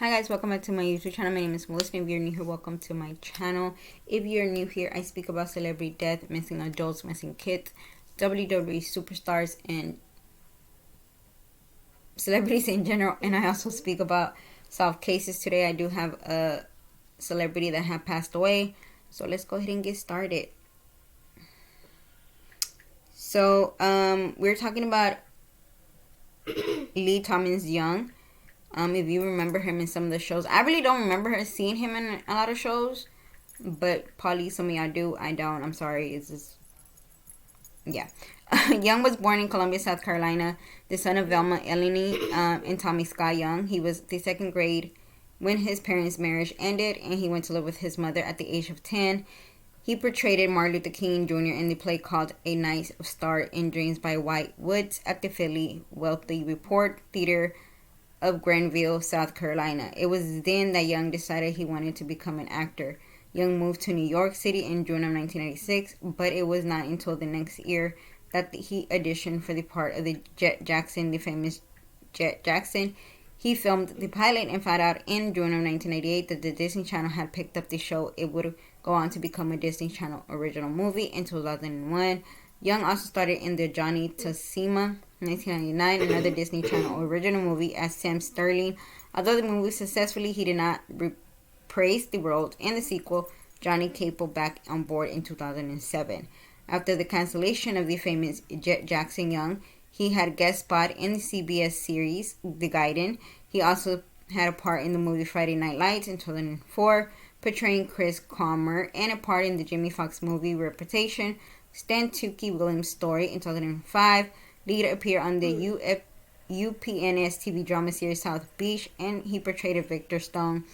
Hi guys, welcome back to my YouTube channel. My name is Melissa. If you're new here, welcome to my channel. If you're new here, I speak about celebrity death, missing adults, missing kids, WWE superstars, and celebrities in general. And I also speak about solved cases. Today I do have a celebrity that have passed away. So let's go ahead and get started. So we're talking about Thompson Young. If you remember him in some of the shows. I really don't remember seeing him in a lot of shows. But probably some of y'all do. I don't. I'm sorry. It's just... Yeah. Young was born in Columbia, South Carolina. The son of Velma Eleni and Tommy Scott Young. He was the second grade when his parents' marriage ended. And he went to live with his mother at the age of 10. He portrayed Martin Luther King Jr. in the play called A Night of Star in Dreams by White Woods at the Philly Wealthy Report Theater of Granville, South Carolina. It was then that Young decided he wanted to become an actor. Young moved to New York City in June of 1996, but it was not until the next year that he auditioned for the part of the Jet Jackson, the famous Jet Jackson. He filmed the pilot and found out in June of 1988 that the Disney Channel had picked up the show. It would go on to become a Disney Channel original movie in 2001. Young also starred in the Johnny Tessima 1999, another Disney Channel original movie as Sam Sterling. Although the movie was successfully, he did not reprise the role in the sequel, Johnny Caple, back on board in 2007. After the cancellation of the famous Jet Jackson Young, he had a guest spot in the CBS series The Guardian. He also had a part in the movie Friday Night Lights in 2004, portraying Chris Cromer, and a part in the Jimmy Fox movie Reputation, Stan Tukey Williams' story in 2005. Lead appeared on the UPNS TV drama series South Beach, and he portrayed a Victor Stone,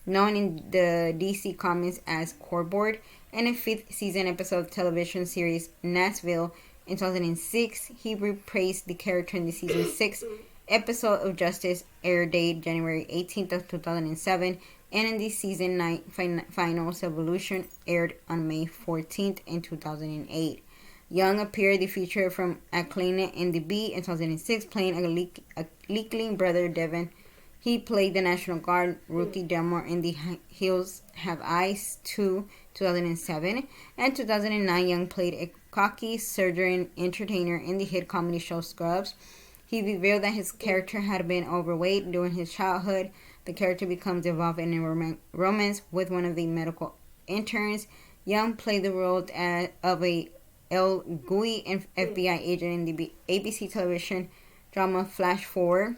known in the DC Comics as Coreboard, in a 5th season episode of television series Nashville in 2006. He reprised the character in the season 6 episode of Justice, air date January 18th of 2007, and in the season 9 finals Evolution, aired on May 14th in 2008. Young appeared the feature from Atlanta in the B in 2006, playing a leaking brother Devin. He played the National Guard rookie Delmore in The Hills Have Eyes 2, 2007. And 2009, Young played a cocky surgeon entertainer in the hit comedy show Scrubs. He revealed that his character had been overweight during his childhood. The character becomes involved in a romance with one of the medical interns. Young played the role of a El Gui, an FBI agent in the ABC television drama Flash Forward.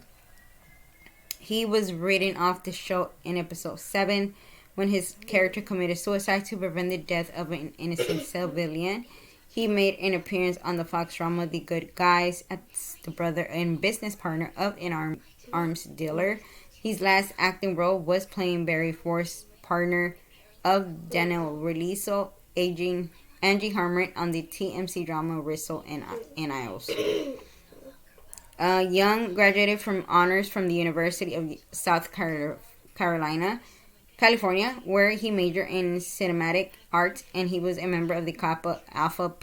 He was written off the show in episode 7 when his character committed suicide to prevent the death of an innocent civilian. He made an appearance on the Fox drama The Good Guys as the brother and business partner of an arms dealer. His last acting role was playing Barry Force's partner of Daniel Realizo, Angie Harmon, on the TMC drama Rizzle and Isles. Young graduated from honors from the University of South Carolina, California, where he majored in cinematic arts, and he was a member of the Kappa Alpha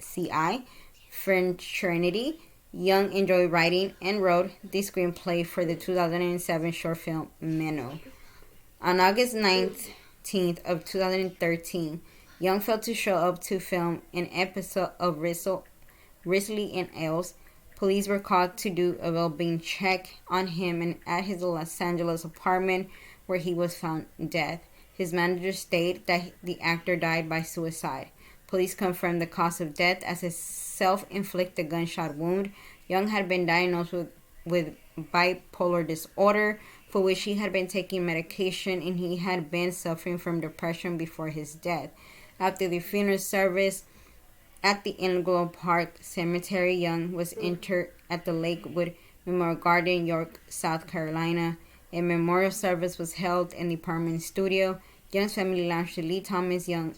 Psi fraternity. Young enjoyed writing and wrote the screenplay for the 2007 short film Menno. On August 19th of 2013, Young failed to show up to film an episode of Rizzle and Isles. Police were called to do a well-being check on him and at his Los Angeles apartment, where he was found dead. His manager stated that the actor died by suicide. Police confirmed the cause of death as a self-inflicted gunshot wound. Young had been diagnosed with bipolar disorder, for which he had been taking medication, and he had been suffering from depression before his death. After the funeral service at the Inglewood Park Cemetery, Young was interred at the Lakewood Memorial Garden, York, South Carolina. A memorial service was held in the Paramount studio. Young's family launched the Lee Thompson Young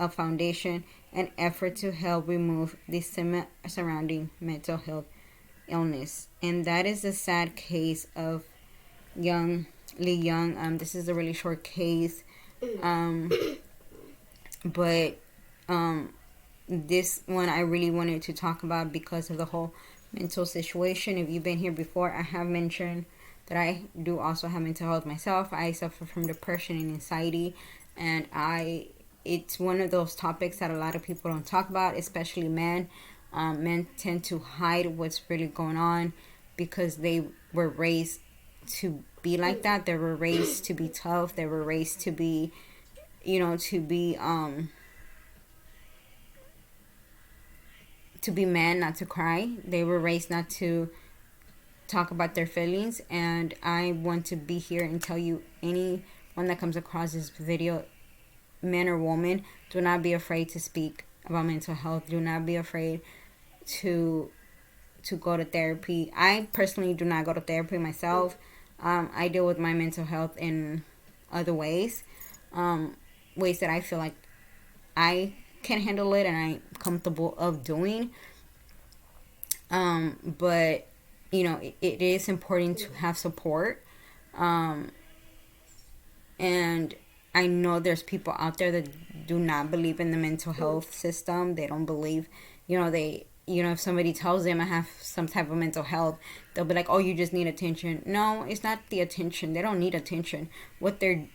Foundation, an effort to help remove the stigma surrounding mental health illness. And that is the sad case of Lee Young. This is a really short case. But this one I really wanted to talk about because of the whole mental situation. If you've been here before, I have mentioned that I do also have mental health myself. I suffer from depression and anxiety, and it's one of those topics that a lot of people don't talk about, especially men. Men tend to hide what's really going on because they were raised to be like that. They were raised to be tough. They were raised to be, to be men, not to cry. They were raised not to talk about their feelings. And I want to be here and tell you, anyone that comes across this video, men or woman, do not be afraid to speak about mental health. Do not be afraid to go to therapy. I personally do not go to therapy myself. I deal with my mental health in other ways, ways that I feel like I can handle it and I'm comfortable of doing. But it is important to have support. And I know there's people out there that do not believe in the mental health system. They don't believe, if somebody tells them I have some type of mental health, they'll be like, oh, you just need attention. No, it's not the attention. They don't need attention. What they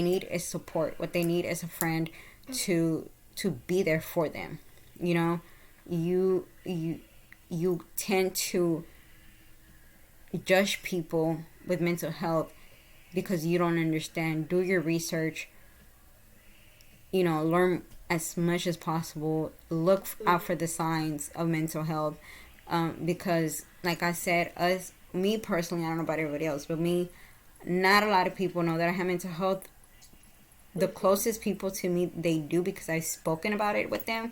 need is support. What they need is a friend to be there for them. You tend to judge people with mental health because you don't understand. Do your research. Learn as much as possible. Look out for the signs of mental health, because like I said, me personally, I don't know about everybody else, but me, not a lot of people know that I have mental health. The closest people to me, they do, because I've spoken about it with them,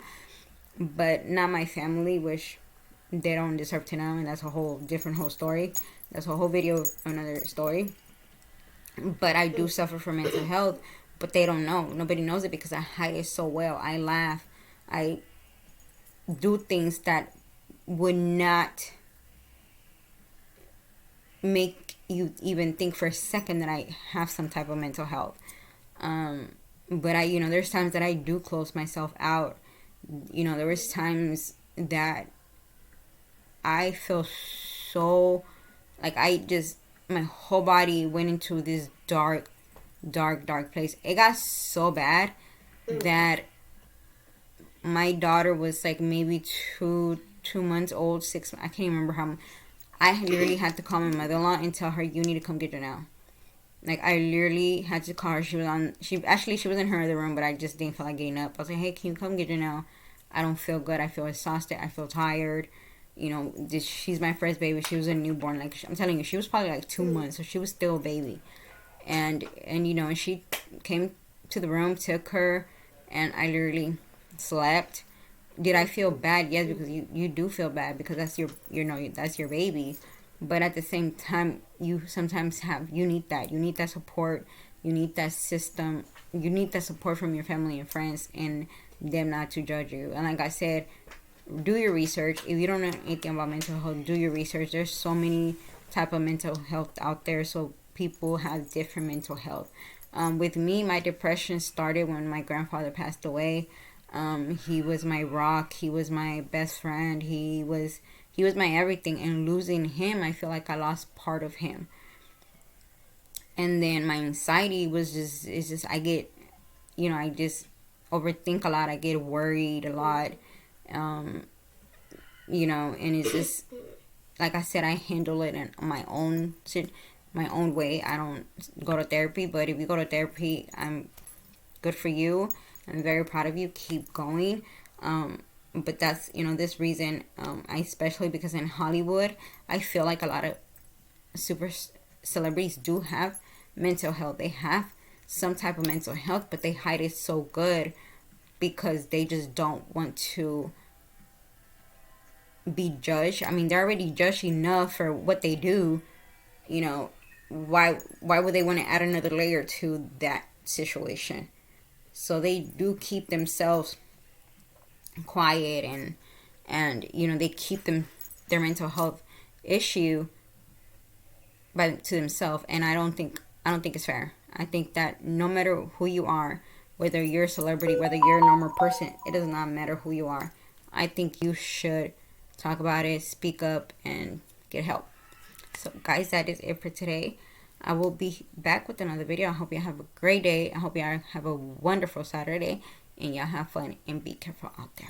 but not my family, which they don't deserve to know, and that's a whole different story. That's a whole video, another story. But I do suffer from mental health, but they don't know. Nobody knows it because I hide it so well. I laugh. I do things that would not make you even think for a second that I have some type of mental health. But there's times that I do close myself out. There was times that I feel so, like, my whole body went into this dark place. It got so bad that my daughter was like maybe 2 months old, 6. I can't even remember how. I literally had to call my mother-in-law and tell her, you need to come get her now. Like, I literally had to call her. She was in her other room, but I just didn't feel like getting up. I was like, hey, can you come get her now? I don't feel good. I feel exhausted. I feel tired. She's my first baby. She was a newborn. Like, I'm telling you, she was probably like 2 months, so she was still a baby. And she came to the room, took her, and I literally slept. Did I feel bad? Yes, because you do feel bad, because that's that's your baby. But at the same time, you sometimes you need that support. You need that system. You need that support from your family and friends, and them not to judge you. And like I said, do your research. If you don't know anything about mental health, do your research. There's so many type of mental health out there, so people have different mental health. With me, my depression started when my grandfather passed away. He was my rock. He was my best friend. He was my everything. And losing him, I feel like I lost part of him. And then my anxiety was I get, I just overthink a lot. I get worried a lot. And it's just, like I said, I handle it in my own way. I don't go to therapy, but if you go to therapy, I'm good for you. I'm very proud of you. Keep going. But that's, this reason, especially because in Hollywood, I feel like a lot of super celebrities do have mental health. They have some type of mental health, but they hide it so good because they just don't want to be judged. I mean, they're already judged enough for what they do. Why would they want to add another layer to that situation? So they do keep themselves quiet, and they keep their mental health issue to themselves. And I don't think it's fair. I think that no matter who you are, whether you're a celebrity, whether you're a normal person, it does not matter who you are. I think you should talk about it, speak up, and get help. So guys, that is it for today. I will be back with another video. I hope you have a great day. I hope you have a wonderful Saturday, and y'all have fun and be careful out there.